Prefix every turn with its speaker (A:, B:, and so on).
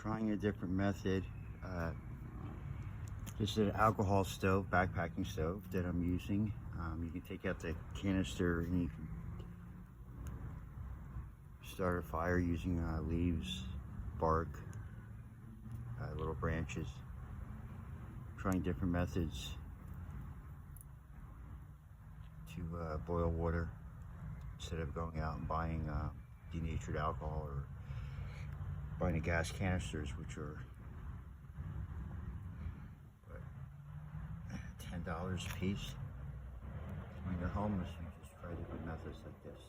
A: trying a different method. This is an alcohol stove, backpacking stove that I'm using. You can take out the canister and you can start a fire using leaves, bark, little branches. Trying different methods to boil water instead of going out and buying denatured alcohol or buying the gas canisters, which are $10 a piece. When you're homeless, you just try different methods like this.